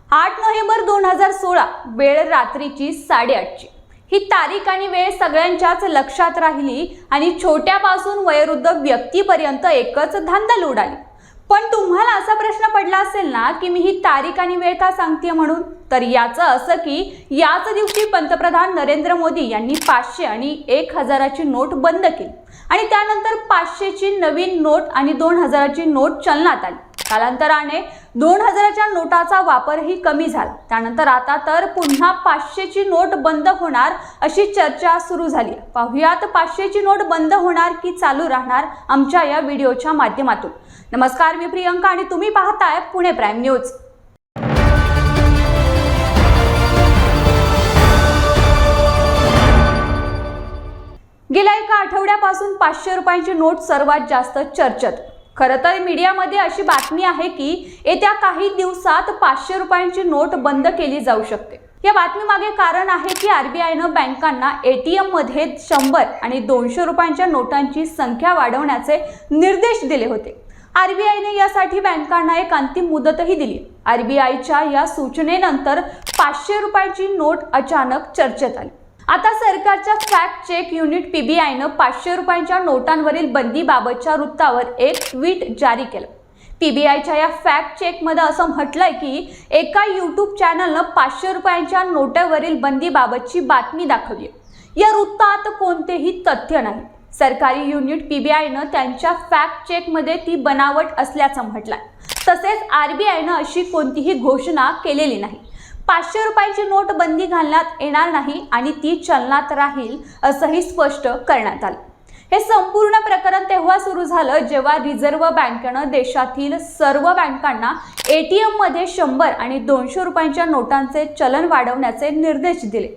8 November 2016 वेळ रात्रीची 8:30ची। ही तारीख आणि वेळ सगळ्यांच्याच लक्षात राहिली आणि छोट्यापासून वयोवृद्ध व्यक्तीपर्यंत एकच धांदल उडाली। पण तुम्हाला असा प्रश्न पडला असेल ना की मी ही तारीख आणि वेळ का सांगते म्हणून, तर याचं असं की याच दिवशी पंतप्रधान नरेंद्र मोदी यांनी 500 आणि 1000ची नोट बंद केली आणि त्यानंतर 500ची नवीन नोट आणि 2000ची नोट चलनात आली। कालांतराने 2000च्या नोटाचा वापरही कमी झाला। त्यानंतर आता तर पुन्हा 500ची नोट बंद होणार अशी चर्चा सुरू झाली। पाहुयात 500ची नोट बंद होणार की चालू राहणार आमच्या या व्हिडिओच्या माध्यमातून। नमस्कार, मी प्रियंका आणि तुम्ही पाहताय पुणे प्राईम न्यूज। गेल्या एका आठवड्यापासून 500 रुपयांची नोट सर्वात जास्त चर्चेत। खरं तर मीडियामध्ये अशी बातमी आहे की येत्या काही दिवसात 500 रुपयांची नोट बंद केली जाऊ शकते। या बातमीमागे कारण आहे की आरबीआयनं बँकांना एटीएम मध्ये 100 आणि 200 रुपयांच्या नोटांची संख्या वाढवण्याचे निर्देश दिले होते। आरबीआयने यासाठी बँकांना एक अंतिम मुदतही दिली। आरबीआयच्या या सूचनेनंतर 500 रुपयांची नोट अचानक चर्चेत आली। आता सरकारच्या फॅक्ट चेक युनिट पीबीआयनं 500 रुपयांच्या नोटांवरील बंदीबाबतच्या वृत्तावर एक ट्विट जारी केलं। पीबीआयच्या या फॅक्ट चेकमध्ये असं म्हटलंय की एका यूट्यूब चॅनलनं 500 रुपयांच्या नोटावरील बंदीबाबतची बातमी दाखवली। या वृत्तात कोणतेही तथ्य नाही। सरकारी युनिट पीबीआयनं त्यांच्या फॅक्ट चेकमध्ये ती बनावट असल्याचं म्हटलंय। तसेच आरबीआयनं अशी कोणतीही घोषणा केलेली नाही। 500 रुपयांची नोट बंदी घालण्यात येणार नाही आणि ती चलनात राहील असंही स्पष्ट करण्यात आलं। हे संपूर्ण प्रकरण तेव्हा सुरू झालं जेव्हा रिझर्व्ह बँकेनं देशातील सर्व बँकांना एटीएम मध्ये 100 आणि 200 रुपयांच्या नोटांचे चलन वाढवण्याचे निर्देश दिले।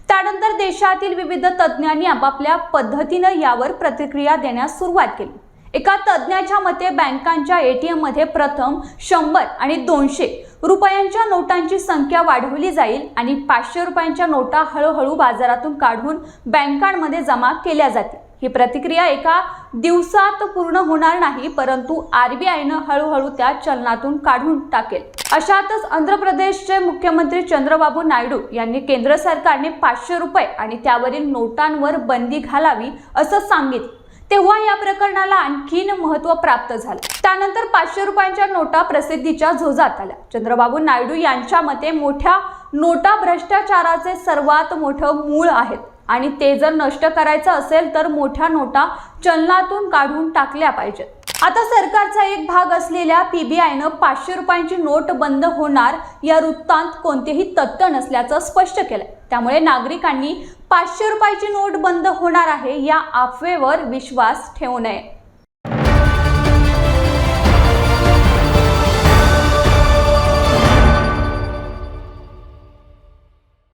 त्यानंतर देशातील विविध तज्ज्ञांनी आपापल्या पद्धतीनं यावर प्रतिक्रिया देण्यास सुरुवात केली। एका तज्ज्ञाच्या मते बँकांच्या एटीएम मध्ये प्रथम 100 आणि 200 रुपयांच्या नोटांची संख्या वाढवली जाईल आणि 500 रुपयांच्या नोटा हळूहळू बाजारातून काढून बँकांमध्ये जमा केल्या जातील। ही प्रतिक्रिया एका दिवसात पूर्ण होणार नाही, परंतु आरबीआयनं हळूहळू त्या चलनातून काढून टाकेल। अशातच आंध्र प्रदेशचे मुख्यमंत्री चंद्रबाबू नायडू यांनी केंद्र सरकारने 500 रुपये आणि त्यावरील नोटांवर बंदी घालावी असं सांगितलं। तेव्हा या प्रकरणाला आणखीन महत्त्व प्राप्त झालं। त्यानंतर 500 रुपयांच्या नोटा प्रसिद्धीच्या झोजात आल्या। चंद्रबाबू नायडू यांच्या मते मोठ्या नोटा भ्रष्टाचाराचे सर्वात मोठं मूळ आहेत आणि ते जर नष्ट करायचं असेल तर मोठ्या नोटा चलनातून काढून टाकल्या पाहिजेत। आता सरकारचा एक भाग असलेल्या पीबीआयनं 500 रुपयांची नोट बंद होणार या वृत्तांत कोणतेही तथ्य नसल्याचं स्पष्ट केलंय। त्यामुळे नागरिकांनी 500 रुपयाची नोट बंद होणार आहे या अफवेवर विश्वास ठेवू नये।